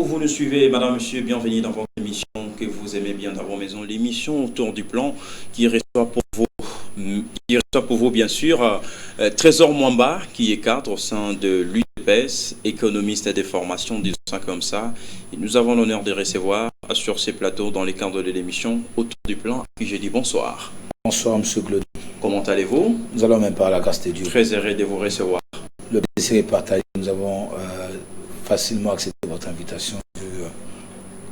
vous nous suivez, madame, monsieur, bienvenue dans votre émission que vous aimez bien dans vos maisons, l'émission Autour du plan qui reçoit pour vous, bien sûr, Trésor Mwamba, qui est cadre au sein de l'UDPS, économiste et des formations, disons ça comme ça. Et nous avons l'honneur de recevoir sur ces plateaux, dans les cadres de l'émission Autour du plan, puis j'ai dit bonsoir. Bonsoir, monsieur Glody. Comment allez-vous? Nous allons même par la grâce de Dieu. Très heureux de vous recevoir. Le plaisir est partagé. Nous avons facilement accepté votre invitation, vu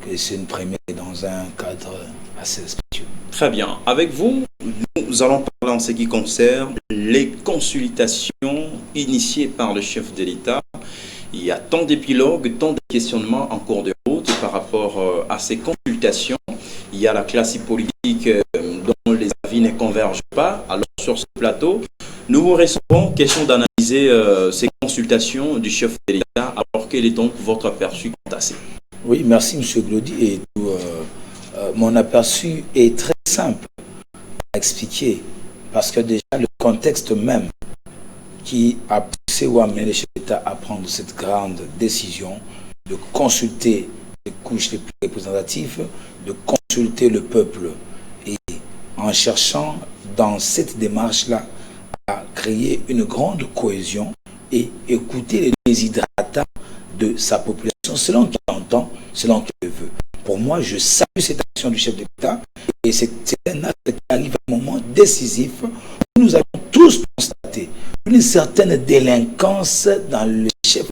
que c'est une première dans un cadre assez respectueux. Très bien. Avec vous, nous allons parler en ce qui concerne les consultations initiées par le chef de l'État. Il y a tant d'épilogues, tant de questionnements en cours de route par rapport à ces consultations. Il y a la classe politique dont les avis ne convergent pas. Alors sur ce plateau, nous vous recevons question d'analyser ces consultations du chef de l'État. Alors quel est donc votre aperçu quant à ça? Oui, merci monsieur Glody. Et mon aperçu est très simple à expliquer parce que déjà le contexte même qui a poussé ou amené le chef d'État à prendre cette grande décision de consulter les couches les plus représentatives, de consulter le peuple et en cherchant dans cette démarche-là à créer une grande cohésion et écouter les désidratats de sa population selon qu'il entend, selon qu'il le veut. Pour moi, je salue cette action du chef de l'État et c'est un acte qui arrive à un moment décisif où nous allons tous constater une certaine délinquance dans le chef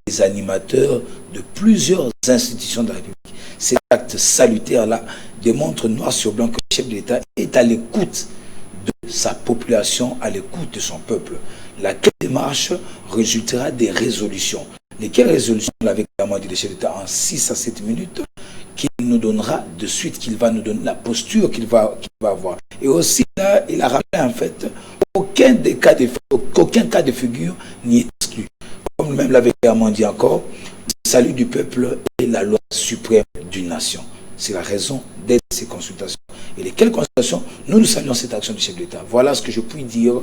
des animateurs de plusieurs institutions de la République. Cet acte salutaire-là démontre noir sur blanc que le chef de l'État est à l'écoute de sa population, à l'écoute de son peuple. Laquelle démarche résultera des résolutions. Lesquelles résolutions, l'avait clairement dit le chef d'État en 6 à 7 minutes, qu'il nous donnera de suite, qu'il va nous donner la posture qu'il va avoir. Et aussi, là, il a rappelé en fait, aucun cas de figure n'y est exclu. Comme lui-même l'avait clairement dit encore, le salut du peuple est la loi suprême d'une nation. C'est la raison d'être ces consultations. Et lesquelles consultations, nous saluons cette action du chef de l'État. Voilà ce que je puis dire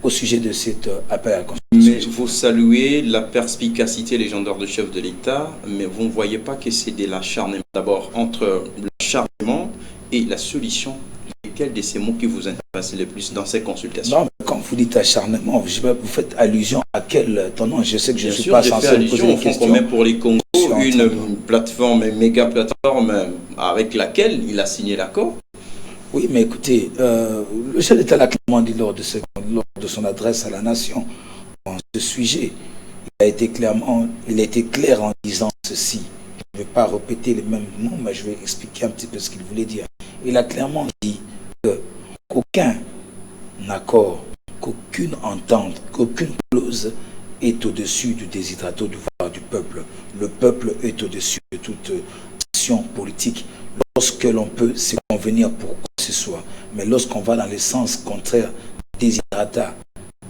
au sujet de cet appel à la consultation. Mais vous saluez la perspicacité légendaire du chef de l'État, mais vous ne voyez pas que c'est de l'acharnement. D'abord, entre l'acharnement et la solution, lesquels de ces mots qui vous intéressent le plus dans ces consultations? Non, mais quand vous dites acharnement, vous faites allusion à quel tenant? Je sais que je ne suis pas censé poser des questions. Comme pour les Congo, une plateforme, une méga plateforme avec laquelle il a signé l'accord. Oui, mais écoutez, le chef d'État l'a clairement dit lors de son adresse à la nation en ce sujet. Il a été clair en disant ceci. Je ne vais pas répéter les mêmes mots, mais je vais expliquer un petit peu ce qu'il voulait dire. Il a clairement dit qu'aucun accord, qu'aucune entente, qu'aucune clause est au-dessus du déshydrato du pouvoir du peuple. Le peuple est au-dessus de toute action politique. Lorsque l'on peut se convenir pour quoi que ce soit, mais lorsqu'on va dans le sens contraire des déshydrata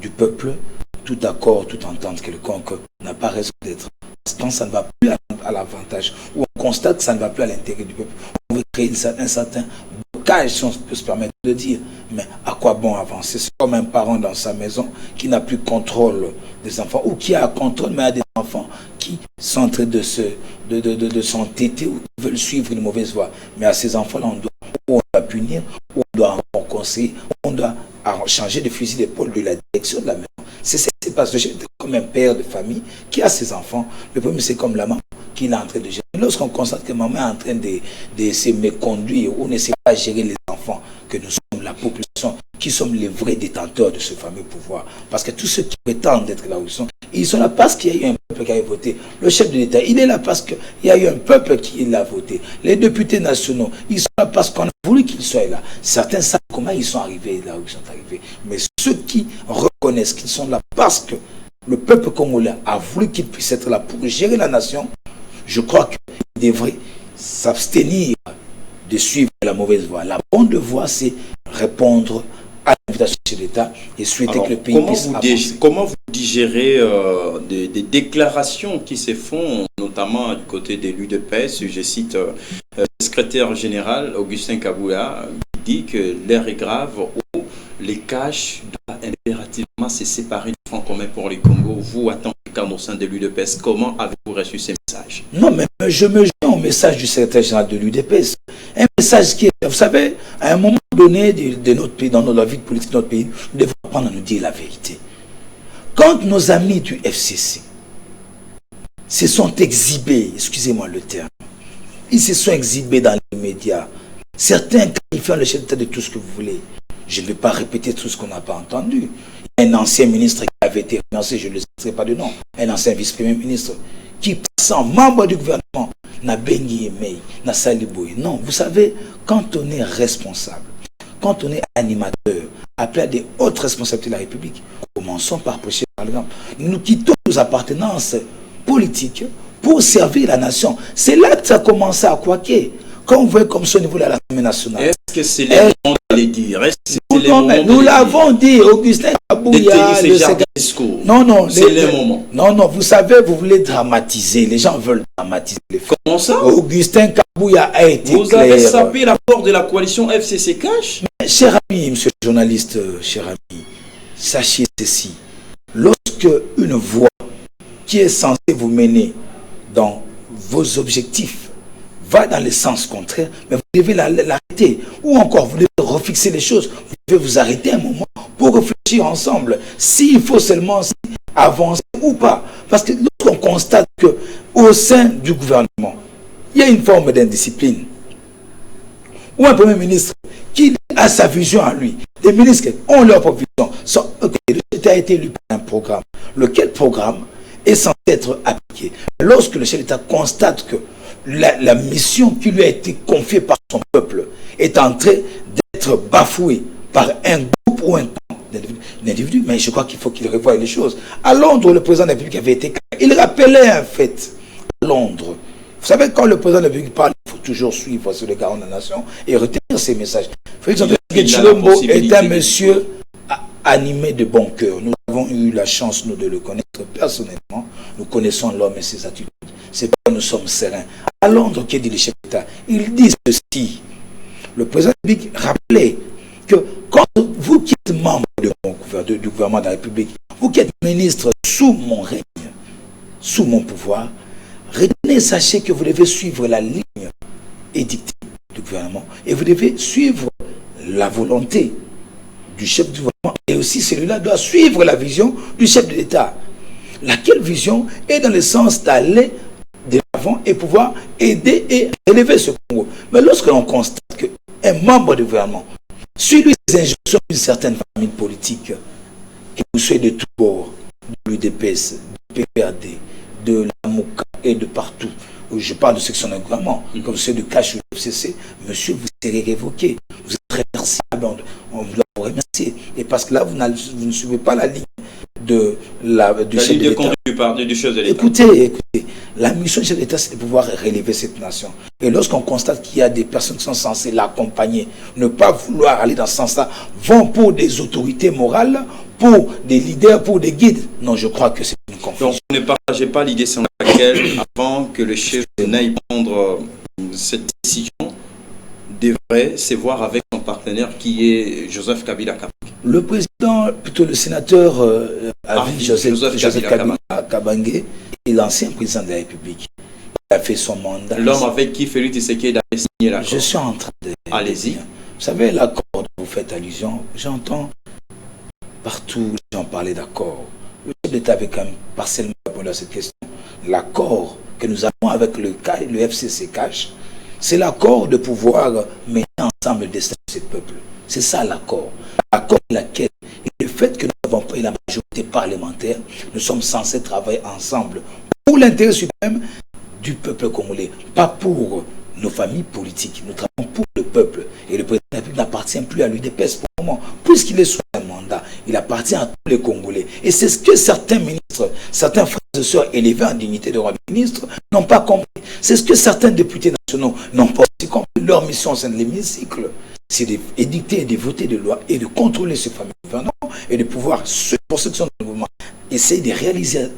du peuple, tout accord, toute entente quelconque n'a pas raison d'être. Quand ça ne va plus à l'avantage, ou on constate que ça ne va plus à l'intérêt du peuple, on veut créer un certain blocage, si on peut se permettre de dire. Mais à quoi bon avancer? C'est comme un parent dans sa maison qui n'a plus contrôle des enfants, ou qui a contrôle, mais a des enfants qui sont en train de s'entêter ou qui veulent suivre une mauvaise voie. Mais à ces enfants-là, on doit punir, ou on doit en conseiller, on doit changer de fusil d'épaule de la direction de la maison. C'est parce que j'ai comme un père de famille qui a ses enfants. Le premier, c'est comme la maman qui est en train de gérer. Lorsqu'on constate que maman est en train de se méconduire ou ne sait pas gérer les enfants, que nous sommes la population qui sommes les vrais détenteurs de ce fameux pouvoir. Parce que tous ceux qui prétendent être là où ils sont là parce qu'il y a eu un peuple qui a voté. Le chef de l'État, il est là parce qu'il y a eu un peuple qui l'a voté. Les députés nationaux, ils sont là parce qu'on a voulu qu'ils soient là. Certains savent comment ils sont arrivés là où ils sont arrivés. Mais ceux qui reconnaissent qu'ils sont là parce que le peuple congolais a voulu qu'ils puissent être là pour gérer la nation, je crois qu'ils devraient s'abstenir de suivre la mauvaise voie. La bonne voie, c'est répondre à l'invitation de l'État et souhaiter que le pays puisse avancer. Comment vous digérez des déclarations qui se font, notamment du côté de l'UDPS? Je cite le secrétaire général Augustin Kaboula qui dit que l'heure est grave où les caches doivent impérativement se séparer du front commun pour les Congo. Vous, en tant que cadre au sein de l'UDPS, comment avez-vous reçu ces messages? Non, mais je me joins au message du secrétaire général de l'UDPS. Un message qui est, vous savez, à un moment donné de notre pays, dans la vie politique de notre pays, nous devons apprendre à nous dire la vérité. Quand nos amis du FCC se sont exhibés, excusez-moi le terme, ils se sont exhibés dans les médias, certains qualifiant le chef d'État de tout ce que vous voulez. Je ne vais pas répéter tout ce qu'on n'a pas entendu. Il y a un ancien ministre qui avait été renoncé, je ne le citerai pas de nom, un ancien vice-premier ministre, qui, passant membre du gouvernement, n'a béni Emei, n'a saliboué. Non, vous savez, quand on est responsable, quand on est animateur, appelé à des hautes responsabilités de la République, commençons par prêcher par l'exemple. Nous quittons nos appartenances politiques pour servir la nation. C'est là que ça a commencé à quoiquer. Quand on voit comme ça au niveau de l'Assemblée nationale. Est-ce que c'est les moments d'aller dire? Nous l'avons dit, Augustin Kabouya, discours. Non, non, c'est les moments. Non, non, vous savez, vous voulez dramatiser. Les gens veulent dramatiser les faits. Comment ça? Augustin Kabouya a été Vous clair. avez sapé l'accord de la coalition FCC Cash? Mais, cher ami, monsieur le journaliste, cher ami, sachez ceci. Lorsque une voix qui est censée vous mener dans vos objectifs va dans le sens contraire, mais vous devez l'arrêter. Ou encore, vous devez refixer les choses. Vous devez vous arrêter un moment pour réfléchir ensemble. S'il faut seulement avancer ou pas. Parce que lorsqu'on constate qu'au sein du gouvernement, il y a une forme d'indiscipline, ou un premier ministre qui a sa vision à lui, des ministres qui ont leur propre vision, le chef d'État a été élu par un programme. Lequel programme est censé être appliqué? Lorsque le chef d'État constate que la mission qui lui a été confiée par son peuple est en train d'être bafouée par un groupe ou un camp d'individus, mais je crois qu'il faut qu'il revoie les choses. À Londres, le président de la République avait été clair. Il rappelait un fait. À Londres, vous savez, quand le président de la République parle, il faut toujours suivre sur le garant de la nation et retenir ses messages. Félix Antoine Tshilombo est un monsieur animé de bon cœur. Nous avons eu la chance, nous, de le connaître personnellement. Nous connaissons l'homme et ses attitudes. C'est pourquoi nous sommes sereins. À Londres, qui dit le chef d'État, il dit ceci. Le président de la République rappelait que quand vous qui êtes membre du gouvernement de la République, vous qui êtes ministre sous mon règne, sous mon pouvoir, retenez, sachez que vous devez suivre la ligne édictée du gouvernement et vous devez suivre la volonté du chef du gouvernement et aussi celui-là doit suivre la vision du chef de l'État. Laquelle vision est dans le sens d'aller de l'avant et pouvoir aider et élever ce Congo. Mais lorsque l'on constate qu'un membre du gouvernement suit les injonctions d'une certaine famille politique, qui vous suit de tous bords, de l'UDPS, du PPRD, de la MOUCA et de partout, je parle de section de gouvernement, comme ceux de Cash ou de FCC, monsieur, vous serez révoqué. Vous êtes remerciable, on doit vous remercier. Et parce que là, vous ne suivez pas la ligne du chef de l'État. Du chef de l'État. Écoutez, la mission du chef de l'État, c'est de pouvoir relever cette nation. Et lorsqu'on constate qu'il y a des personnes qui sont censées l'accompagner, ne pas vouloir aller dans ce sens-là, vont pour des autorités morales, pour des leaders, pour des guides. Non, je crois que c'est une confusion. Donc, vous ne partagez pas l'idée selon laquelle, avant que le chef n'aille prendre cette décision, devrait se voir avec son partenaire qui est Joseph Kabila Kabange. Le président, plutôt le sénateur Joseph Kabila Kabange est l'ancien président de la République. Il a fait son mandat. L'homme avec qui Félix Tshisekedi a signé l'accord. Je suis en train de... Allez-y. Vous savez, l'accord dont vous faites allusion, j'entends partout les gens parler d'accord. Le chef d'État avait quand même partiellement répondu à cette question. L'accord que nous avons avec le FCC Cash, c'est l'accord de pouvoir mener ensemble le destin de ce peuple. C'est ça l'accord. L'accord laquelle, et le fait que nous avons pris la majorité parlementaire, nous sommes censés travailler ensemble pour l'intérêt suprême du peuple congolais, pas pour nos familles politiques. Nous travaillons pour le peuple. Et le président de la République n'appartient plus à l'UDPS pour le moment. Puisqu'il est sous un mandat, il appartient à tous les Congolais. Et c'est ce que certains ministres, certains frères et sœurs élevés en dignité de roi ministre n'ont pas compris. C'est ce que certains députés nationaux n'ont pas aussi compris. Leur mission au sein de l'hémicycle, c'est d'édicter et de voter des lois et de contrôler ce fameux gouvernement et de pouvoir, pour ceux qui sont dans le mouvement, essayer de réaliser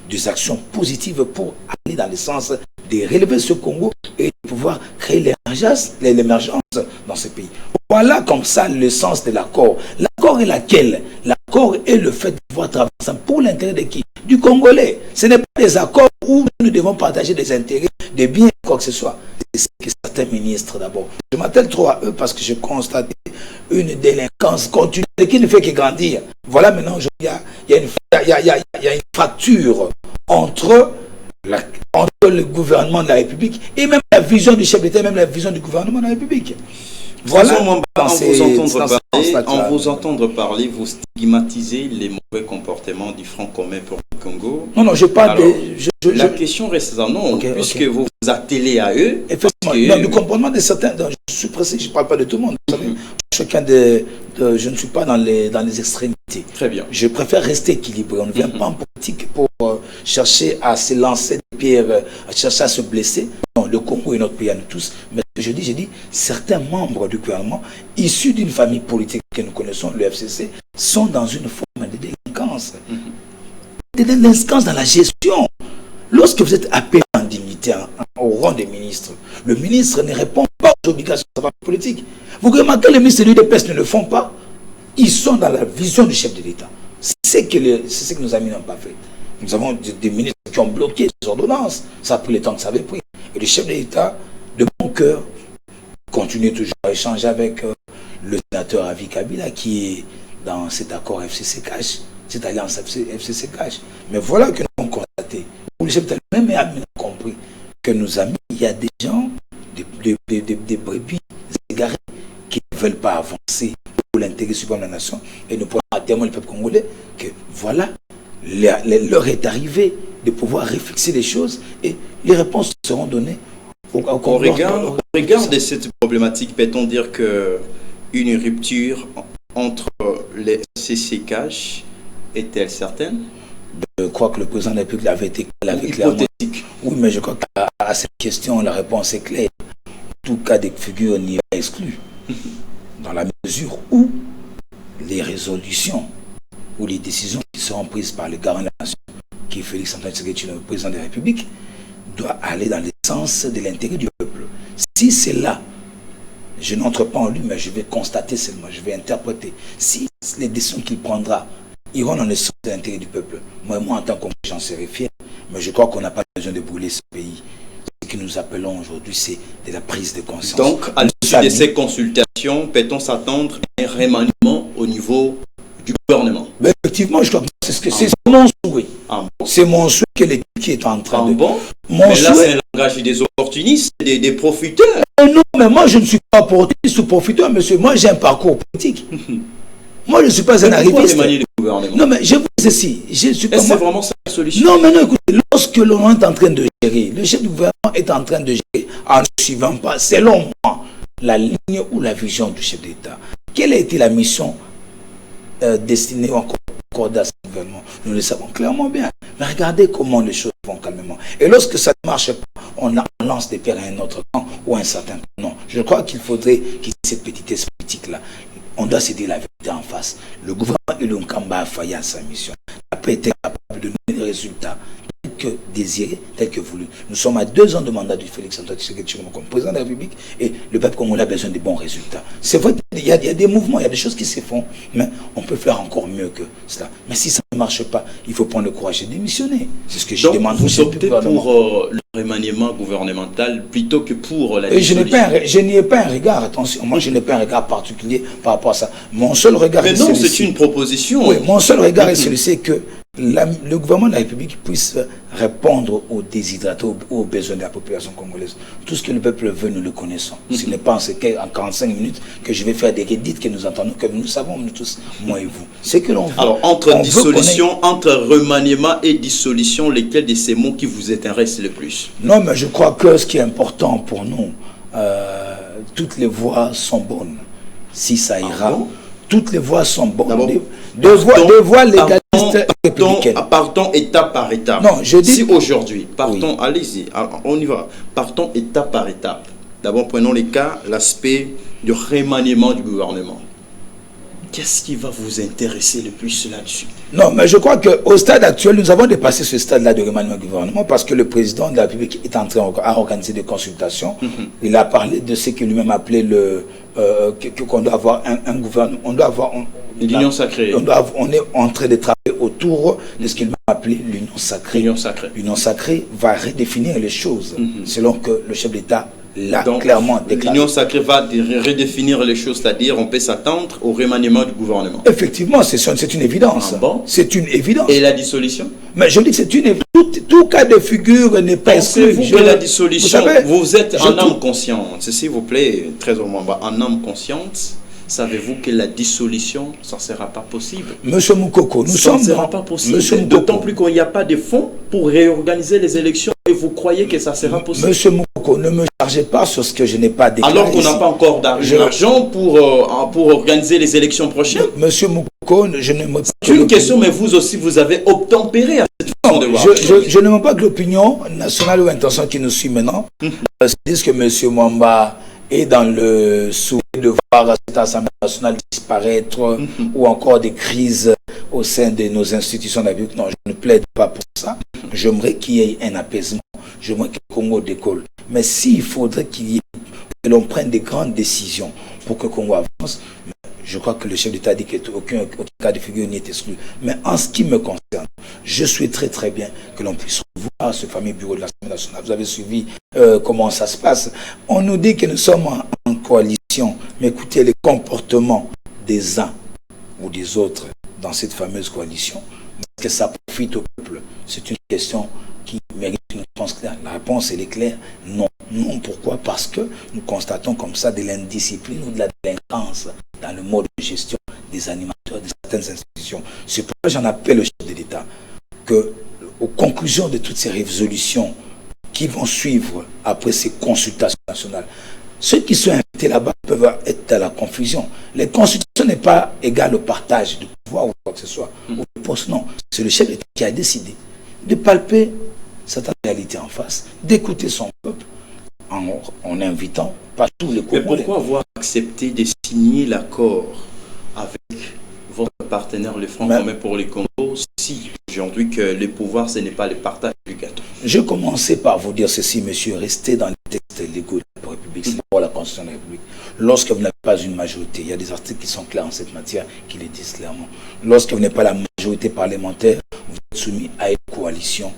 des actions positives pour aller dans le sens de relever ce Congo et de pouvoir créer l'émergence dans ce pays. Voilà comme ça le sens de l'accord. L'accord est laquelle? L'accord est le fait de pouvoir travailler ensemble pour l'intérêt de qui? du Congolais. Ce n'est pas des accords où nous devons partager des intérêts, des biens, quoi que ce soit. C'est ce que certains ministres d'abord. Je m'attelle trop à eux parce que je constate une délinquance continue qui ne fait que grandir. Voilà, maintenant, il y a une fracture entre le gouvernement de la République et même la vision du chef d'État, même la vision du gouvernement de la République. Voilà, en vous entendre parler, vous stigmatisez les mauvais comportements du Front commun pour le Congo. Non, je parle la question reste non, puisque vous vous attelez à eux. Effectivement, le comportement de certains, je suis précis, je ne parle pas de tout le monde. Vous savez, chacun je ne suis pas dans les extrémités. Très bien. Je préfère rester équilibré. On ne vient pas en politique pour chercher à se lancer des pierres, à chercher à se blesser. Non, le Congo est notre pays à nous tous. Mais je dis, certains membres du gouvernement, issus d'une famille politique que nous connaissons, le FCC, sont dans une forme de délinquance. De délinquance dans la gestion. Lorsque vous êtes appelé en dignité au rang des ministres, le ministre ne répond pas aux obligations de sa famille politique. Vous remarquez que les ministres de l'UDPS ne le font pas. Ils sont dans la vision du chef de l'État. C'est ce que nos amis n'ont pas fait. Nous avons des ministres qui ont bloqué ces ordonnances. Ça a pris le temps que ça avait pris. Et le chef de l'État, de bon cœur, continue toujours à échanger avec le sénateur Avi Kabila qui est dans cet accord FCC-CACH, cette alliance FCC-CACH. Mais voilà que nous avons constaté. Le chef de l'État même a compris que nos amis, il y a des gens, des brebis égarés qui ne veulent pas avancer pour l'intérêt suprême de la nation. Et nous pouvons témoigner le peuple congolais que voilà, l'heure est arrivée de pouvoir réfléchir les choses et les réponses seront données au regard de cette problématique, peut-on dire qu'une rupture entre les CCCACH est-elle certaine? Je crois que le président de la République avait été clair. Oui, mais je crois qu'à cette question, la réponse est claire. Tout cas de figure n'y est exclu. Dans la mesure où les résolutions ou les décisions qui seront prises par le garant de la nation, qui est Félix Antoine Tshisekedi, le président de la République, doit aller dans le sens de l'intérêt du peuple. Si c'est là, je n'entre pas en lui, mais je vais constater seulement, je vais interpréter. Si les décisions qu'il prendra iront dans le sens de l'intérêt du peuple, moi en tant que j'en serai fier, mais je crois qu'on n'a pas besoin de brûler ce pays. Ce que nous appelons aujourd'hui, c'est de la prise de conscience. Donc, à l'issue de ces consultations, peut-on s'attendre à un remaniement au niveau du gouvernement? Mais effectivement, je crois que c'est mon souhait. C'est mon souhait que l'équipe qui est en train de... Mais là, c'est un langage des opportunistes, des profiteurs. Non, mais moi, je ne suis pas opportuniste ou profiteur, monsieur. Moi, j'ai un parcours politique. Moi, je ne suis pas un arriviste. Non, mais je vous dis ceci. Est-ce que c'est vraiment ça la solution? Non, mais non, écoutez, lorsque l'on est en train de gérer, le chef du gouvernement est en train de gérer en ne suivant pas, selon moi, la ligne ou la vision du chef d'État. Quelle a été la mission destinée encore à ce gouvernement? Nous le savons clairement bien. Mais regardez comment les choses vont calmement. Et lorsque ça ne marche pas, on lance des pierres à un autre camp ou à un certain camp. Non, je crois qu'il faudrait quitter cette petitesse politique-là. On doit se dire la vérité en face. Le gouvernement et le Nkamba a failli à sa mission. N'a pas été capable de donner des résultats tels que désirés, tels que voulus. Nous sommes à 2 ans de mandat du Félix Antoine Tshisekedi comme président de la République et le peuple congolais a besoin de bons résultats. C'est vrai qu'il y a des mouvements, il y a des choses qui se font, mais on peut faire encore mieux que cela. Mais si ça ne marche pas, il faut prendre le courage de démissionner. C'est ce que je demande. Vous optez pour le remaniement gouvernemental plutôt que pour la dissolution. Je n'y ai pas un regard, attention, moi je n'ai pas un regard particulier par rapport à ça. Mon seul regard est celui-ci. Mais non, c'est une proposition. Oui, mon seul regard est celui-ci que le gouvernement de la République puisse répondre aux déshydratés, aux besoins de la population congolaise. Tout ce que le peuple veut, nous le connaissons. Ce n'est pas en 45 minutes que je vais faire des redites que nous entendons, que nous savons, nous tous, moi et vous. C'est que l'on veut. Alors, entre dissolution, entre remaniement et dissolution, lesquels de ces mots qui vous intéressent le plus? Non, mais je crois que ce qui est important pour nous, toutes les voies sont bonnes. Si ça ira, toutes les voies sont bonnes. Des voies légalistes républicaines. Partons étape par étape. Non, je dis... Si aujourd'hui, partons, allez-y, on y va. Partons étape par étape. D'abord, prenons l'aspect du remaniement du gouvernement. Qu'est-ce qui va vous intéresser le plus là-dessus? Non, mais je crois qu'au stade actuel, nous avons dépassé ce stade-là de remaniement du gouvernement parce que le président de la République est en train d'organiser des consultations. Il a parlé de ce qu'il lui-même appelait qu'on doit avoir un gouvernement. On doit avoir l'union sacrée. On est en train de travailler autour de ce qu'il m'a appelé l'union sacrée. L'union sacrée. L'union sacrée va redéfinir les choses selon que le chef d'État l'a clairement déclaré. L'union sacrée va redéfinir les choses, c'est-à-dire on peut s'attendre au remaniement du gouvernement. Effectivement, c'est une évidence. Ah bon? C'est une évidence. Et la dissolution? Mais je dis que c'est une tout cas de figure n'est pas exclu. Pensez-vous que la dissolution, savez, vous êtes en âme consciente, s'il vous plaît, très au moins, en âme consciente, savez-vous que la dissolution, ça ne sera pas possible? Monsieur Moukoko, ça ne sera pas possible. D'autant plus qu'il n'y a pas de fonds pour réorganiser les élections et vous croyez que ça sera possible? Monsieur Moukoko, ne me chargez pas sur ce que je n'ai pas déclaré. Alors qu'on n'a pas encore d'argent pour organiser les élections prochaines? Monsieur Moukoko, je ne me... C'est une question, mais vous aussi, vous avez obtempéré à cette façon de voir. Je ne me pas que l'opinion nationale ou intention qui nous suit maintenant disent que monsieur Mwamba est dans le souhait de voir cette Assemblée nationale disparaître ou encore des crises au sein de nos institutions de la République. Non, je ne plaide pas pour ça. J'aimerais qu'il y ait un apaisement. J'aimerais que le Congo décolle. Mais s'il faudrait que l'on prenne des grandes décisions pour que le Congo avance, je crois que le chef d'État dit qu'aucun cas de figure n'est exclu. Mais en ce qui me concerne, je souhaiterais très bien que l'on puisse revoir ce fameux bureau de l'Assemblée nationale. Vous avez suivi comment ça se passe. On nous dit que nous sommes en coalition. Mais écoutez, les comportements des uns ou des autres dans cette fameuse coalition, est-ce que ça profite au peuple? C'est une question qui mérite une réponse claire. La réponse, elle est claire. Non. Non, pourquoi? Parce que nous constatons comme ça de l'indiscipline ou de la délinquance dans le mode de gestion des animateurs de certaines institutions. C'est pourquoi j'en appelle au chef de l'État que, aux conclusions de toutes ces résolutions qui vont suivre après ces consultations nationales, ceux qui sont invités là-bas peuvent être dans la confusion. Les consultations n'est pas égale au partage de pouvoir ou quoi que ce soit. Ou de poste, non. C'est le chef d'État qui a décidé de palper cette réalité en face, d'écouter son peuple en invitant pas tous les Congolais. Mais pourquoi avoir accepté de signer l'accord avec votre partenaire, le Front commun pour les Congo, si aujourd'hui que le pouvoir, ce n'est pas le partage du gâteau? Je commençais par vous dire ceci, monsieur, restez dans les textes légaux de la République, c'est pour la Constitution de la République. Lorsque vous n'avez pas une majorité, il y a des articles qui sont clairs en cette matière qui le disent clairement. Lorsque vous n'avez pas la majorité parlementaire, vous êtes soumis à une coalition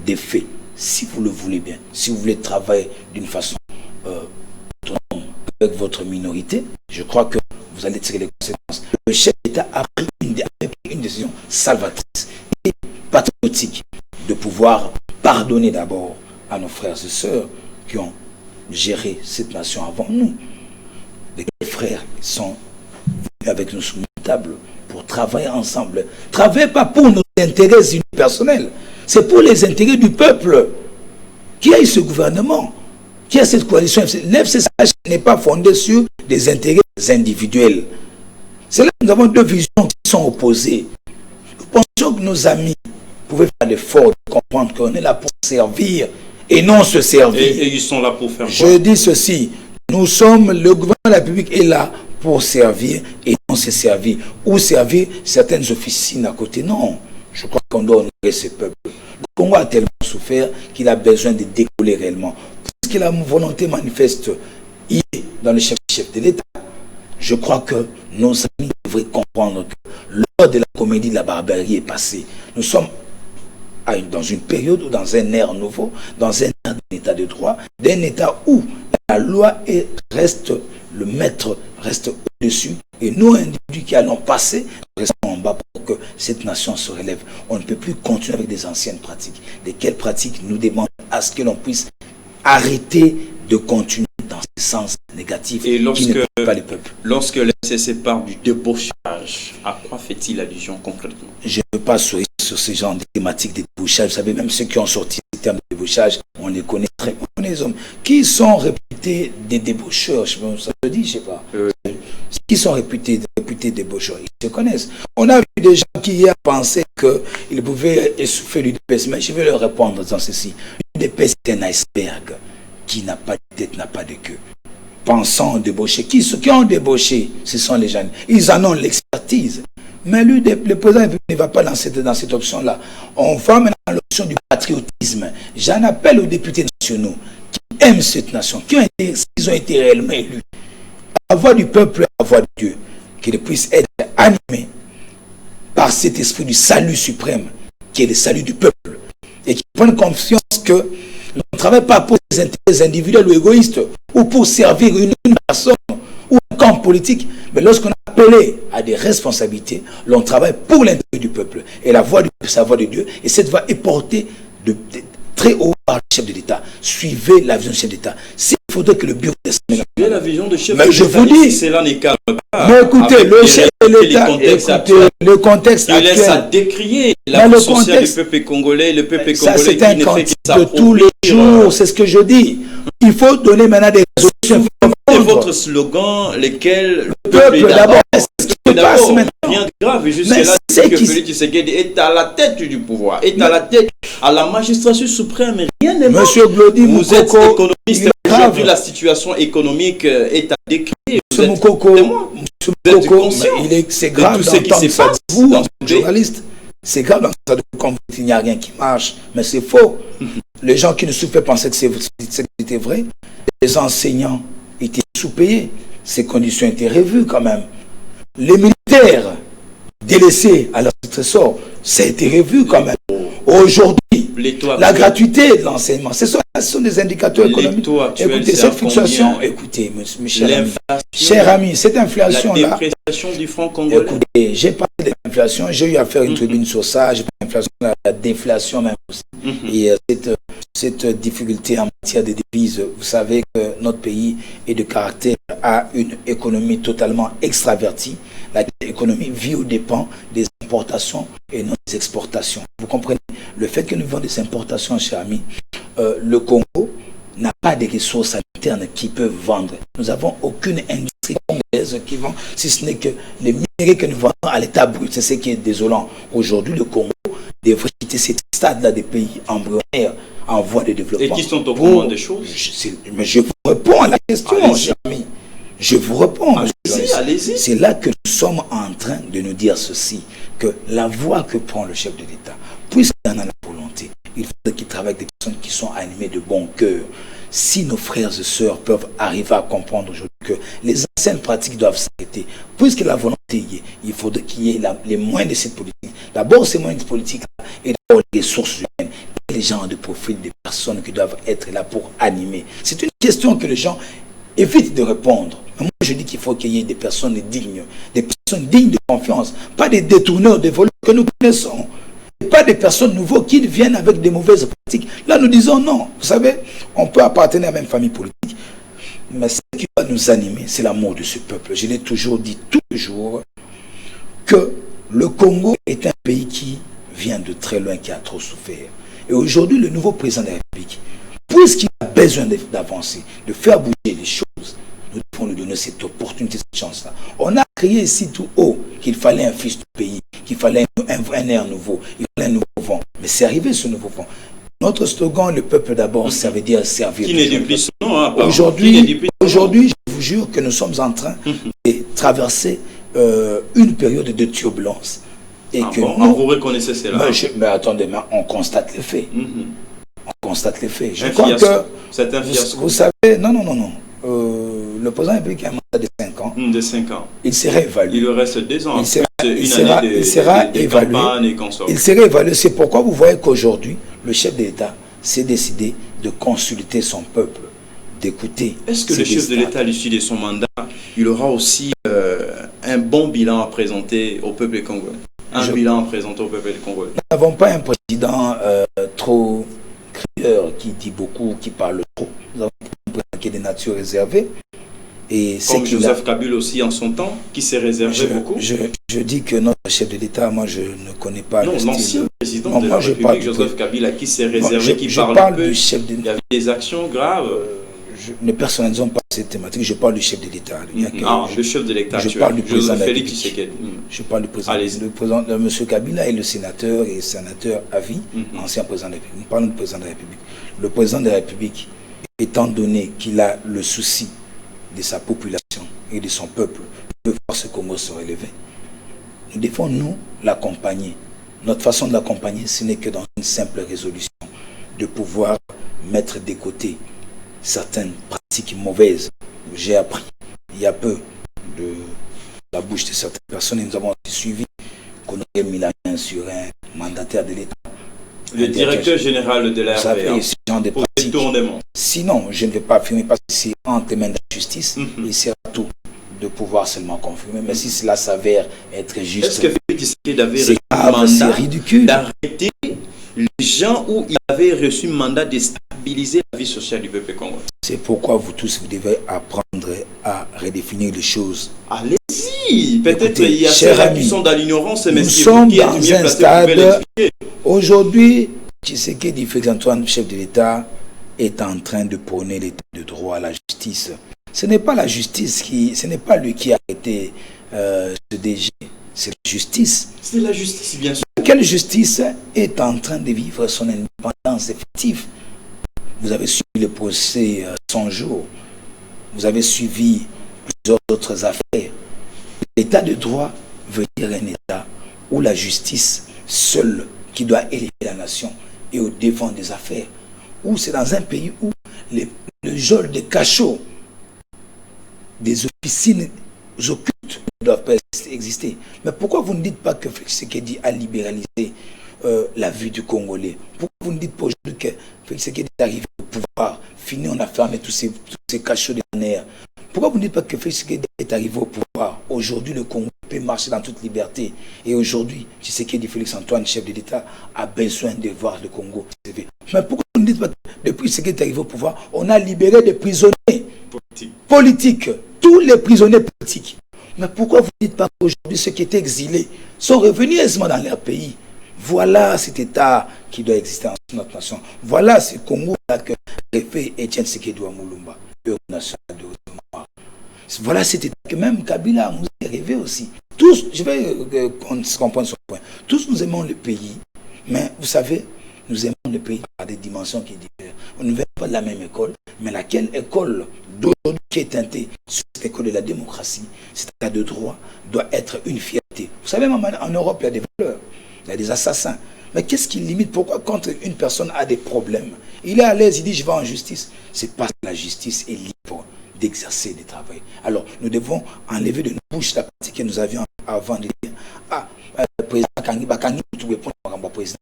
des faits. Si vous le voulez bien, si vous voulez travailler d'une façon autonome avec votre minorité, je crois que vous allez tirer les conséquences. Le chef d'État a pris une décision salvatrice et patriotique de pouvoir pardonner d'abord à nos frères et sœurs qui ont géré cette nation avant nous. Les frères sont venus avec nous sur une table pour travailler ensemble. Travailler pas pour nos intérêts personnels, c'est pour les intérêts du peuple. Qui a eu ce gouvernement? Qui a cette coalition? L'FCCH n'est pas fondée sur des intérêts individuels. C'est là que nous avons deux visions qui sont opposées. Nous pensons que nos amis pouvaient faire l'effort de comprendre qu'on est là pour servir et non se servir. Et ils sont là pour faire quoi? Je dis ceci, le gouvernement de la République est là pour servir et non se servir. Ou servir certaines officines à côté. Non, je crois qu'on doit honorer ce peuple. Le Congo a tellement souffert qu'il a besoin de décoller réellement. Puisque la volonté manifeste y est dans le chef de l'État, je crois que nos amis devraient comprendre que l'heure de la comédie de la barbarie est passée. Nous sommes dans une période ou dans un ère nouveau, dans un ère d'un état de droit, d'un état où la loi reste le maître, reste au-dessus, et nous, individus qui allons passer, restons en bas pour que cette nation se relève. On ne peut plus continuer avec des anciennes pratiques. Lesquelles pratiques nous demandent à ce que l'on puisse arrêter de continuer dans ce sens négatif et qui ne plaît pas les peuples. Lorsque l'FCC parle du débauchage, à quoi fait-il allusion concrètement? Je ne veux pas sourire sur ce genre de thématiques de débauchage. Vous savez, même ceux qui ont sorti ces termes de débauchage, on les connaît très bien. On les hommes qui sont réputés des débaucheurs, je sais pas, ça se dit, je ne sais pas. Qui sont réputés débaucheurs, ils se connaissent. On a vu des gens qui hier pensaient qu'ils pouvaient essouffler l'UDPS, mais je vais leur répondre dans ceci. L'UDPS est un iceberg qui n'a pas de tête, n'a pas de queue. Pensant débaucher. Qui ont débauché, ce sont les gens. Ils en ont l'expertise. Mais lui, le président ne va pas dans cette option-là. On va maintenant dans l'option du patriotisme. J'en appelle aux députés nationaux qui aiment cette nation, qui ont été réellement élus. À la voix du peuple et à la voix de Dieu, qu'ils puissent être animés par cet esprit du salut suprême, qui est le salut du peuple, et qui prennent conscience que l'on ne travaille pas pour des intérêts individuels ou égoïstes, ou pour servir une personne, ou un camp politique, mais lorsqu'on est appelé à des responsabilités, l'on travaille pour l'intérêt du peuple. Et la voix du peuple, c'est la voix de Dieu, et cette voix est portée de très haut par le chef de l'État. Suivez la vision du chef d'État. S'il faudrait que le bureau des Suivez la vision du chef mais de je l'État, vous dis, si cela n'est calme pas. mais écoutez, le chef de l'État, le contexte il laisse à actuel, décrier la vie sociale du peuple congolais, le peuple congolais c'est un qui ne fait que contexte de s'approprier. tous les jours, c'est ce que je dis. Il faut donner maintenant des résolutions. C'est votre slogan, lesquels Le peuple d'abord, c'est ce qui se passe d'abord, maintenant. rien de grave, et Mais jusque-là, c'est que qui- Félix Tshisekedi est à la tête du pouvoir, est à la tête, à la magistrature suprême, et rien n'est bon. Monsieur Glody Vous êtes Moukoko, économiste, il est aujourd'hui grave. la situation économique est à décrire. Vous Monsieur êtes Moukoko, témoin. Monsieur Vous êtes Moukoko, conscient mais c'est de grave tout ce qui d'entendre se ça passe de vous, dans en ce tant que pays. journaliste. C'est grave d'entendre ça de vous quand il n'y a rien qui marche, mais c'est faux. Les gens qui nous souffraient pensaient que c'était vrai. Les enseignants étaient sous-payés. Ces conditions étaient revues quand même. Les militaires délaissés à leur trésor, ça a été revu quand même. Aujourd'hui, la gratuité de l'enseignement, ce sont des indicateurs économiques. Écoutez, cette fluctuation, écoutez, mes chers amis, cette inflation-là, la dépréciation du franc congolais. écoutez, j'ai parlé de l'inflation, j'ai eu à faire une tribune sur ça, j'ai parlé de l'inflation, la déflation même aussi. Et cette difficulté en matière de devises, vous savez que notre pays est de caractère, a une économie totalement extravertie. L'économie vit aux dépens des importations et non des exportations. Vous comprenez? Le fait que nous vivons des importations, chers amis, le Congo n'a pas de ressources internes qui peuvent vendre. Nous n'avons aucune industrie congolaise qui vend, si ce n'est que les minéraux que nous vendons à l'état brut. C'est ce qui est désolant. Aujourd'hui, le Congo devrait quitter ces stades-là des pays embryonnaires en voie de développement. Et qui sont au courant des choses. Mais je vous réponds à la question, cher ami. Je vous réponds. Allez-y. C'est là que nous sommes en train de nous dire ceci, que la voie que prend le chef de l'État, puisqu'il en a la volonté, il faudrait qu'il travaille avec des personnes qui sont animées de bon cœur. Si nos frères et sœurs peuvent arriver à comprendre aujourd'hui que les anciennes pratiques doivent s'arrêter, puisque la volonté y est, il faudrait qu'il y ait les moyens de cette politique. D'abord, ces moyens de politique et d'abord les ressources humaines, les gens de profil, des personnes qui doivent être là pour animer. C'est une question que les gens évitent de répondre. Moi, je dis qu'il faut qu'il y ait des personnes dignes de confiance, pas des détourneurs de voleurs que nous connaissons. Pas des personnes nouvelles qui viennent avec des mauvaises pratiques. Là, nous disons non. Vous savez, on peut appartenir à la même famille politique, mais ce qui va nous animer, c'est l'amour de ce peuple. Je l'ai toujours dit, toujours, que le Congo est un pays qui vient de très loin, qui a trop souffert. Et aujourd'hui, le nouveau président de la République, puisqu'il a besoin d'avancer, de faire bouger les choses, nous devons lui donner cette opportunité, cette chance-là. On a crié ici tout haut qu'il fallait un fils du pays, qu'il fallait un air nouveau, il fallait un nouveau vent. Mais c'est arrivé ce nouveau vent. Notre slogan, le peuple d'abord, ça veut dire servir. Qui n'est depuis son nom, hein, aujourd'hui, je vous jure que nous sommes en train de traverser une période de turbulence. Et que nous, vous reconnaissez cela? Mais attendez, on constate les faits. On constate les faits. Je crois que vous savez, non. Le président républicain a un mandat de 5 ans. De 5 ans. Il serait évalué. Il lui reste 2 ans. Il sera évalué. Il serait évalué. C'est pourquoi vous voyez qu'aujourd'hui, le chef de l'État s'est décidé de consulter son peuple, d'écouter. Est-ce que le chef de l'État, à l'issue de son mandat, il aura aussi un bon bilan à présenter au peuple congolais? Bilan à présenter au peuple congolais. Nous n'avons pas un président trop crieur qui dit beaucoup, qui parle trop. Nous avons un président qui est de nature réservée. Et comme Joseph Kabila aussi en son temps, qui s'est réservé beaucoup. Je dis que notre chef de l'État, moi je ne connais pas le style. L'ancien président de la République, Joseph Kabila, qui s'est réservé, qui parle peu. Il y avait des actions graves. Ne personnalisons pas cette thématique, je parle du chef de l'État. Le chef de l'État, je parle du président de la Félix République. Tshisekedi. Je parle du président. Le président, M. Kabila est le sénateur et sénateur à vie, ancien président de la République. Nous parlons du président de la République. Le président de la République, étant donné qu'il a le souci de sa population et de son peuple, de voir ce Congo se relever, nous devons, nous, l'accompagner. Notre façon de l'accompagner, ce n'est que dans une simple résolution, de pouvoir mettre de côté certaines pratiques mauvaises. J'ai appris il y a peu de la bouche de certaines personnes et nous avons suivi qu'on aurait mis la main sur un mandataire de l'État. Le directeur général de la RVA, ce genre de pratique. Détournement. Sinon, je ne vais pas affirmer parce que c'est entre les mains de la justice et c'est à tout de pouvoir seulement confirmer. Mais si cela s'avère être juste, est-ce que Félix Tshisekedi avait reçu c'est ridicule d'arrêter les gens où il avait reçu mandat de stabiliser la vie sociale du peuple congolais? C'est pourquoi vous tous, vous devez apprendre à redéfinir les choses. Allez-y, peut-être Écoutez, il y a ceux qui sont dans l'ignorance, mais nous c'est sommes vous qui êtes dans mieux un placé stade. Aujourd'hui, Tshisekedi, Félix Antoine, chef de l'État, est en train de prôner l'état de droit à la justice. Ce n'est pas la justice ce n'est pas lui qui a arrêté ce DG, c'est la justice. C'est la justice, bien sûr. Quelle justice est en train de vivre son indépendance effective? Vous avez suivi le procès 100 jours, vous avez suivi plusieurs autres affaires. L'état de droit veut dire un état où la justice seule qui doit élever la nation est au devant des affaires, où c'est dans un pays où le geôle de cachot des officines occultes ne doivent pas exister. Mais pourquoi vous ne dites pas que Félix Tshisekedi a libéralisé la vie du Congolais? Pourquoi vous ne dites pas aujourd'hui que Félix Tshisekedi est arrivé au pouvoir, fini, on a fermé tous ces cachots de nerfs? Pourquoi vous ne dites pas que Félix Tshisekedi est arrivé au pouvoir? Aujourd'hui, le Congo peut marcher dans toute liberté. Et aujourd'hui, Tshisekedi, Félix Antoine, chef de l'État, a besoin de voir le Congo. Mais pourquoi vous ne dites pas que depuis Tshisekedi est arrivé au pouvoir, on a libéré des prisonniers politiques, tous les prisonniers politiques? Mais pourquoi vous ne dites pas qu'aujourd'hui, ceux qui étaient exilés sont revenus aisément dans leur pays? Voilà cet État qui doit exister dans notre nation. Voilà ce Congo-là que fait Etienne Tshisekedi Moulumba, national de Haute-Mémoire. Voilà cet État que même Kabila nous est rêvé aussi. Tous, je vais qu'on se comprenne son point. Tous nous aimons le pays, mais vous savez, nous aimons le pays par des dimensions qui diffèrent. On ne vient pas de la même école, mais laquelle école d'aujourd'hui qui est teintée sur cette école de la démocratie, cet état de droit, doit être une fierté. Vous savez, en Europe, il y a des voleurs, il y a des assassins. Mais qu'est-ce qui limite? Pourquoi quand une personne a des problèmes, il est à l'aise, il dit je vais en justice? C'est parce que la justice est libre d'exercer des travaux. Alors, nous devons enlever de nos bouches la partie que nous avions avant de dire le président Kangi Bakangi tout répond à président.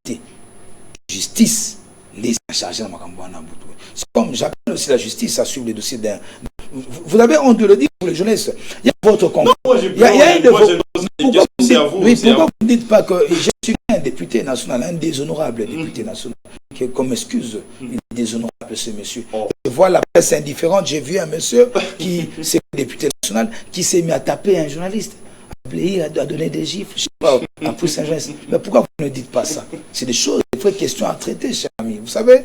Justice les chargés dans ma. C'est comme j'appelle aussi la justice à suivre les dossiers d'un. Vous avez honte de le dire pour les jeunesses. Il y a votre compte. Il y a une de vos. Pourquoi vous ne dites pas que je suis un député national, un déshonorable député national, qui, comme excuse, il est déshonorable ce monsieur. Je vois la presse indifférente, j'ai vu un monsieur qui, c'est député national, qui s'est mis à taper un journaliste, à donner des gifles, je ne sais pas, à pousser un geste. Mais pourquoi vous ne dites pas ça? C'est des choses, des vraies questions à traiter, cher ami. Vous savez,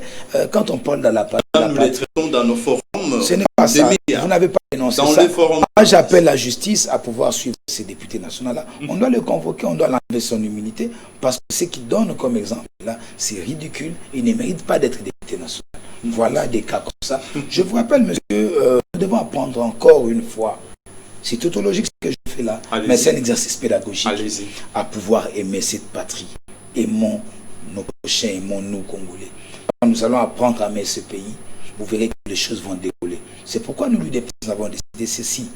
quand on parle dans la parole, nous les traitons dans nos forums. Ce n'est pas ça. Vous n'avez pas dénoncé ça. Moi, j'appelle la justice à pouvoir suivre ces députés nationaux-là. On doit le convoquer, on doit l'enlever son humilité, parce que ce qu'il donne comme exemple, là, c'est ridicule. Il ne mérite pas d'être député national. Voilà des cas comme ça. Je vous rappelle, monsieur, nous devons apprendre encore une fois. C'est tautologique ce que je fais là, mais c'est un exercice pédagogique à pouvoir aimer cette patrie. Aimons nos prochains, aimons nous Congolais. Quand nous allons apprendre à aimer ce pays, vous verrez que les choses vont dérouler. C'est pourquoi nous, nous avons décidé ceci.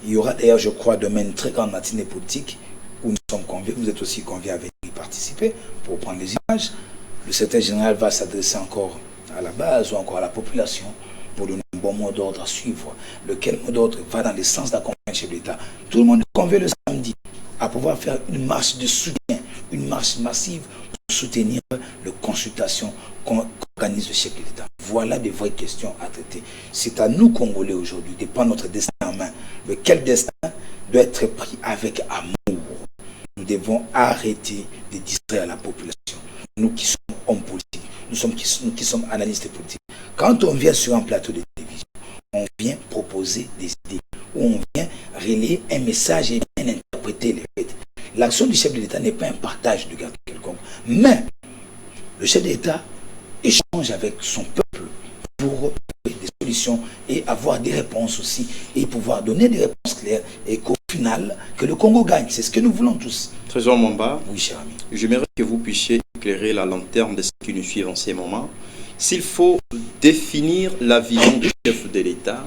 Il y aura d'ailleurs, je crois, demain une très grande matinée politique où nous sommes conviés. Vous êtes aussi conviés à venir y participer pour prendre les images. Le secrétaire général va s'adresser encore à la base ou encore à la population pour donner un bon mot d'ordre à suivre, lequel mot d'ordre va dans le sens d'accompagner le chef de l'État. Tout le monde est convié le samedi à pouvoir faire une marche de soutien, une marche massive pour soutenir les consultations qu'organise le chef de l'État. Voilà des vraies questions à traiter. C'est à nous, Congolais, aujourd'hui, de prendre notre destin en main. Mais quel destin doit être pris avec amour? Nous devons arrêter de distraire la population. Nous qui sommes hommes politiques, nous qui sommes analystes politiques. Quand on vient sur un plateau de télévision, on vient proposer des idées, ou on vient relayer un message et bien interpréter les faits. L'action du chef de l'État n'est pas un partage de quelconque, mais le chef de l'État échange avec son peuple pour trouver des solutions et avoir des réponses aussi, et pouvoir donner des réponses claires, et qu'au final, que le Congo gagne. C'est ce que nous voulons tous. Trésor Mwamba, oui, cher ami. J'aimerais que vous puissiez éclairer la lanterne de ceux qui nous suivent en ces moments. S'il faut définir la vision du chef de l'État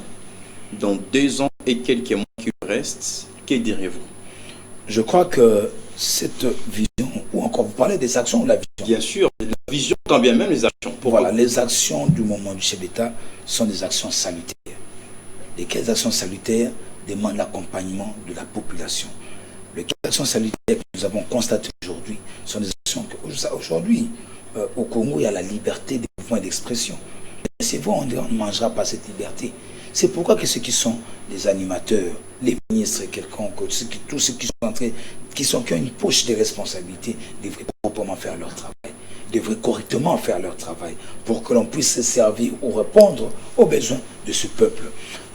dans 2 ans et quelques mois qui restent, que direz-vous? Je crois que cette vision, ou encore vous parlez des actions ou la vision? Bien sûr, la vision, quand bien même les actions. Voilà, les actions du moment du chef d'État sont des actions salutaires. Lesquelles actions salutaires demandent l'accompagnement de la population. Les actions salutaires que nous avons constatées aujourd'hui sont des actions que, aujourd'hui, au Congo, il y a la liberté des mouvements et d'expression. Mais c'est vrai, on ne mangera pas cette liberté. C'est pourquoi que ceux qui sont les animateurs, les ministres quelconques, tous ceux qui sont entrés, qui ont une poche de responsabilité, devraient proprement faire leur travail, devraient correctement faire leur travail pour que l'on puisse se servir ou répondre aux besoins de ce peuple.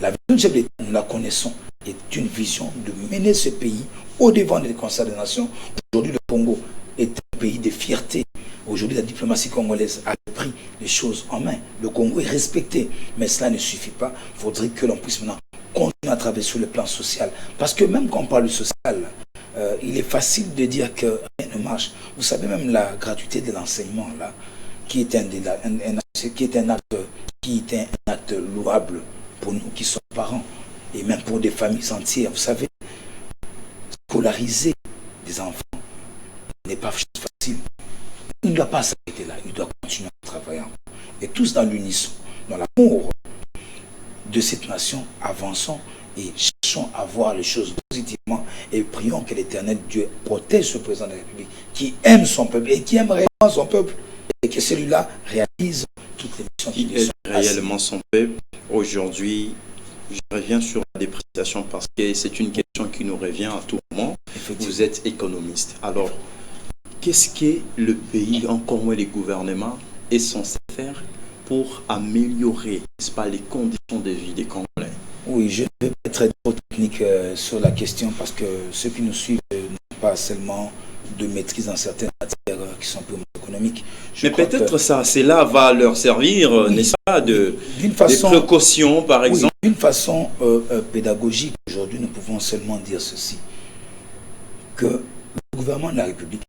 La vision du chef d'État, nous la connaissons, est une vision de mener ce pays au devant des concerts des nations. Aujourd'hui, le Congo est un pays de fierté. Aujourd'hui, la diplomatie congolaise a pris les choses en main. Le Congo est respecté, mais cela ne suffit pas. Il faudrait que l'on puisse maintenant continuer à travailler sur le plan social. Parce que même quand on parle de social, il est facile de dire que rien ne marche. Vous savez, même la gratuité de l'enseignement, là, qui est un acte louable pour nous qui sommes parents, et même pour des familles entières. Vous savez, scolariser des enfants n'est pas facile. Il ne doit pas s'arrêter là, il doit continuer à travailler. Et tous dans l'unisson, dans l'amour de cette nation, avançons et cherchons à voir les choses positivement et prions que l'Éternel Dieu protège ce président de la République qui aime son peuple et qui aime réellement son peuple et que celui-là réalise toutes les missions qui lui sont réellement son peuple. Aujourd'hui, je reviens sur la dépréciation parce que c'est une question qui nous revient à tout moment. Vous êtes économiste. Alors, qu'est-ce que le pays, encore moins les gouvernements, est censé faire pour améliorer, n'est-ce pas, les conditions de vie des Congolais? Oui, je ne vais pas être trop technique sur la question parce que ceux qui nous suivent n'ont pas seulement de maîtrise dans certaines matières qui sont purement économiques. Mais peut-être ça, cela va leur servir, oui, n'est-ce pas, des précautions, par exemple. Oui, d'une façon pédagogique, aujourd'hui, nous pouvons seulement dire ceci, que le gouvernement de la République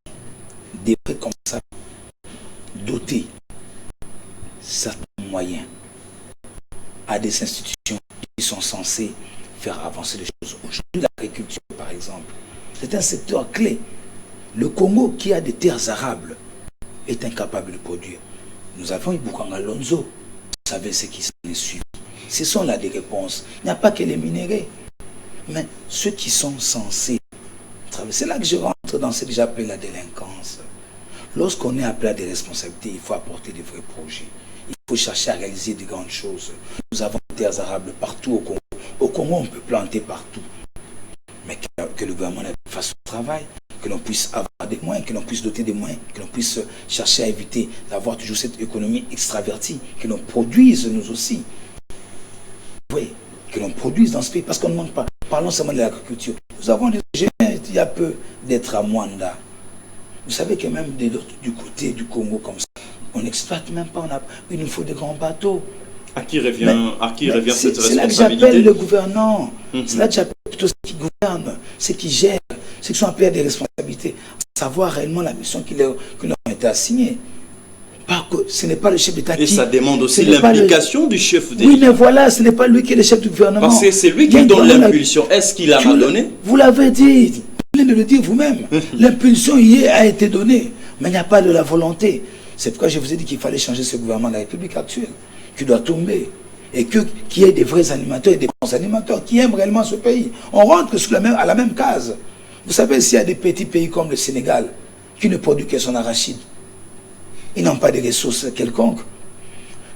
devrait comme ça doter certains moyens à des institutions qui sont censées faire avancer les choses. Aujourd'hui, l'agriculture, par exemple, c'est un secteur clé. Le Congo, qui a des terres arables, est incapable de produire. Nous avons eu Bukanga Lonzo. Vous savez ce qui s'en est suivi. Ce sont là des réponses. Il n'y a pas que les minéraux, mais ceux qui sont censés travailler. C'est là que je rentre dans ce que j'appelle la délinquance. Lorsqu'on est appelé à des responsabilités, il faut apporter des vrais projets. Il faut chercher à réaliser de grandes choses. Nous avons des terres arables partout au Congo. Au Congo, on peut planter partout. Mais que le gouvernement fasse son travail, que l'on puisse avoir des moyens, que l'on puisse doter des moyens, que l'on puisse chercher à éviter d'avoir toujours cette économie extravertie, que l'on produise nous aussi. Oui, que l'on produise dans ce pays, parce qu'on ne manque pas. Parlons seulement de l'agriculture. Nous avons des... Je viens il y a peu d'être à Mwanda. Vous savez que même du côté du Congo comme ça, on n'exploite même pas, il nous faut des grands bateaux. À qui revient cette responsabilité? C'est là que j'appelle le gouvernant, c'est là que j'appelle plutôt ceux qui gouvernent, ceux qui gèrent, ceux qui sont appelés à des responsabilités, savoir réellement la mission qui leur a été assignée. Ce n'est pas le chef d'État qui... Et ça demande aussi l'implication du chef d'État. Oui, mais voilà, ce n'est pas lui qui est le chef du gouvernement. Parce que c'est lui qui donne l'impulsion. Est-ce qu'il a mal donné? Vous l'avez dit, vous venez de le dire vous-même. L'impulsion hier a été donnée, mais il n'y a pas de la volonté. C'est pourquoi je vous ai dit qu'il fallait changer ce gouvernement de la République actuelle, qui doit tomber. Et qu'il y ait des vrais animateurs et des bons animateurs qui aiment réellement ce pays. On rentre à la même case. Vous savez, s'il y a des petits pays comme le Sénégal, qui ne produisent que son arachide, ils n'ont pas de ressources quelconques.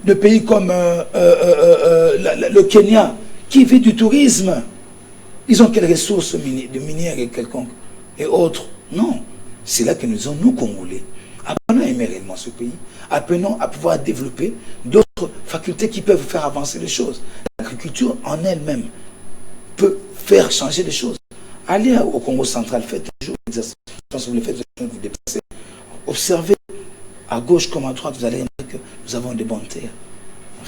Des pays comme le Kenya, qui vit du tourisme, ils ont quelles ressources minières et quelconques et autres? Non. C'est là que nous sommes, nous, Congolais. Apprenons à aimer réellement ce pays. Apprenons à pouvoir développer d'autres facultés qui peuvent faire avancer les choses. L'agriculture en elle-même peut faire changer les choses. Allez au Congo central, faites toujours l'exercice. Je pense que vous le faites, vous déplacez. Observez à gauche comme à droite, vous allez voir que nous avons des bonnes terres.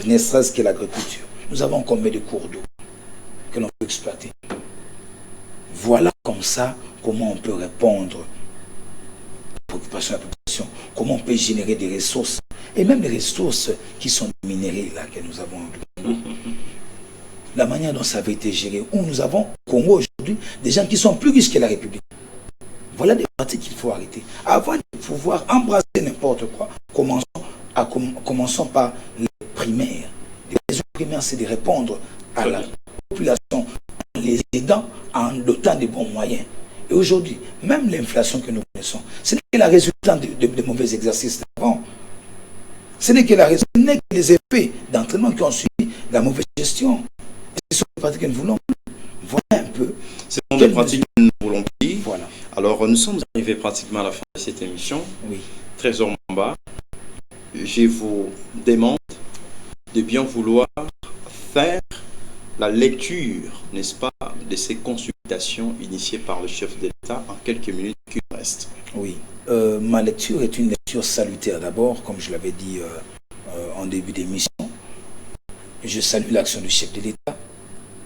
Ne serait-ce que l'agriculture. Nous avons combien de cours d'eau que l'on peut exploiter. Voilà comme ça comment on peut répondre aux préoccupations de la population, comment on peut générer des ressources, et même des ressources qui sont minérales là, que nous avons. La manière dont ça avait été géré, où nous avons au Congo aujourd'hui des gens qui sont plus riches que la République. Voilà des pratiques qu'il faut arrêter. Avant de pouvoir embrasser n'importe quoi, commençons par les primaires. Les raisons primaires, c'est de répondre à la population en les aidant, en dotant des bons moyens. Et aujourd'hui, même l'inflation que nous connaissons, ce n'est que la résultante de mauvais exercices d'avant. Ce n'est que les effets d'entraînement qui ont suivi la mauvaise gestion. Ce sont des pratiques que nous voulons plus. Voilà un peu. Ce sont des pratiques que nous ne voulons plus. Voilà. Alors, nous sommes arrivés pratiquement à la fin de cette émission. Oui. Trésor Mamba, je vous demande de bien vouloir faire la lecture, n'est-ce pas, de ces consultations initiées par le chef de l'État en quelques minutes qui restent. Oui. Ma lecture est une lecture salutaire d'abord, comme je l'avais dit en début d'émission. Je salue l'action du chef de l'État.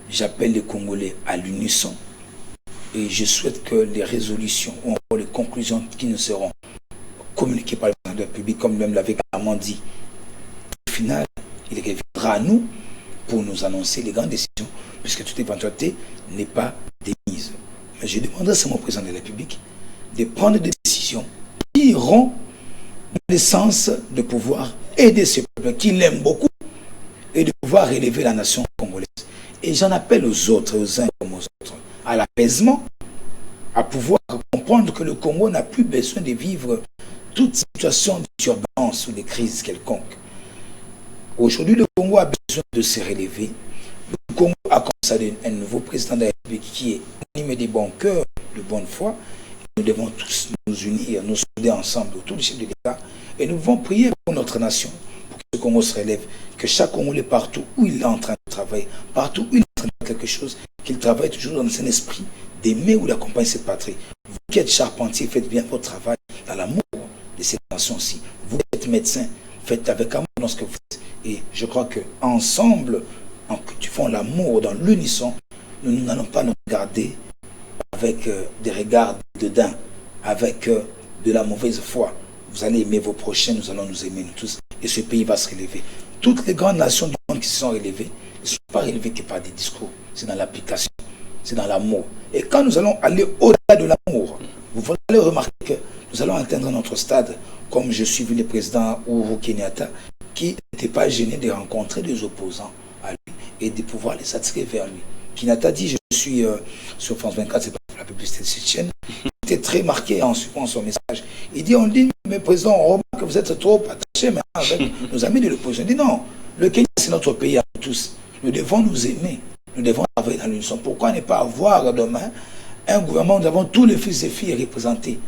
J'appelle les Congolais à l'unisson. Et je souhaite que les résolutions ou encore les conclusions qui nous seront communiquées par le président de la République, comme même l'avait clairement dit, au final, il reviendra à nous pour nous annoncer les grandes décisions, puisque toute éventualité n'est pas démise. Mais je demanderai à mon président de la République de prendre des décisions qui iront dans le sens de pouvoir aider ce peuple qui l'aime beaucoup et de pouvoir élever la nation congolaise. Et j'en appelle aux autres, aux uns comme aux autres, à l'apaisement, à pouvoir comprendre que le Congo n'a plus besoin de vivre toute situation de turbulence ou de crise quelconque. Aujourd'hui, le Congo a besoin de se relever. Le Congo a commencé un nouveau président de la République qui est animé de bon cœur, de bonne foi. Nous devons tous nous unir, nous souder ensemble autour du chef de l'État et nous devons prier pour notre nation, pour que le Congo se relève, que chaque Congolais partout où il est en train de travailler, partout où il est en train de faire quelque chose, qu'il travaille toujours dans son esprit d'aimer ou d'accompagner cette patrie. Vous qui êtes charpentier, faites bien votre travail dans l'amour de cette nation-ci. Vous qui êtes médecin, faites avec amour dans ce que vous faites. Et je crois qu'ensemble, en cultivant l'amour dans l'unisson, nous n'allons pas nous regarder avec des regards de dédain, avec de la mauvaise foi. Vous allez aimer vos prochains, nous allons nous aimer nous tous, et ce pays va se relever. Toutes les grandes nations du monde qui se sont relevées ne sont pas relevées que par des discours, c'est dans l'application, c'est dans l'amour. Et quand nous allons aller au-delà de l'amour, vous allez remarquer que nous allons atteindre notre stade, comme je suis vu le président Uhuru Kenyatta, qui n'était pas gêné de rencontrer des opposants à lui et de pouvoir les attirer vers lui. Kenyatta dit, je suis sur France 24, c'est pas la publicité de cette chaîne, il était très marqué en suivant son message. Il dit, on dit, mais président, on remarque que vous êtes trop attaché maintenant avec nos amis de l'opposition. Il dit, non, le Kenya, c'est notre pays à tous. Nous devons nous aimer, nous devons travailler dans l'unisson. Pourquoi ne pas avoir demain un gouvernement où nous avons tous les fils et filles représentés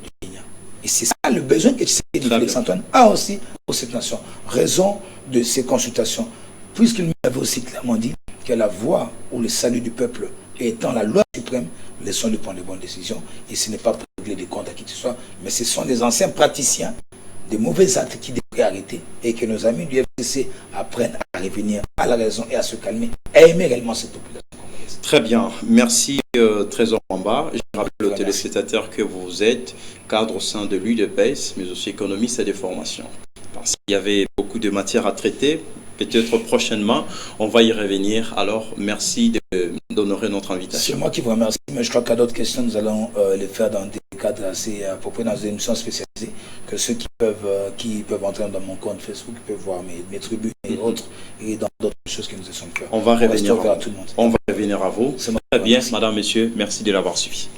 du Kenya? Et c'est ça le besoin que Félix Antoine a aussi pour cette nation. Raison de ces consultations, puisqu'il m'avait aussi clairement dit que la voie ou le salut du peuple étant la loi suprême, laissons-le prendre les bonnes décisions. Et ce n'est pas pour régler des comptes à qui que ce soit, mais ce sont des anciens praticiens, des mauvais actes qui devraient arrêter et que nos amis du FCC apprennent à revenir à la raison et à se calmer, à aimer réellement cette population congolaise. Très bien. Merci Trésor Mamba. Je rappelle aux téléspectateurs que vous êtes cadre au sein de l'UDPS, mais aussi économiste et de formation. Parce qu'il y avait beaucoup de matières à traiter. Peut-être prochainement, on va y revenir. Alors, merci d'honorer notre invitation. C'est moi qui vous remercie, mais je crois qu'à d'autres questions, nous allons les faire dans des cadres assez appropriés, dans des émissions spécialisées, que ceux qui peuvent entrer dans mon compte Facebook peuvent voir mes tribunes et autres, et dans d'autres choses que nous essayons de faire. On va revenir à tout le monde. On va revenir à vous. Très bien, madame, monsieur, merci de l'avoir suivi.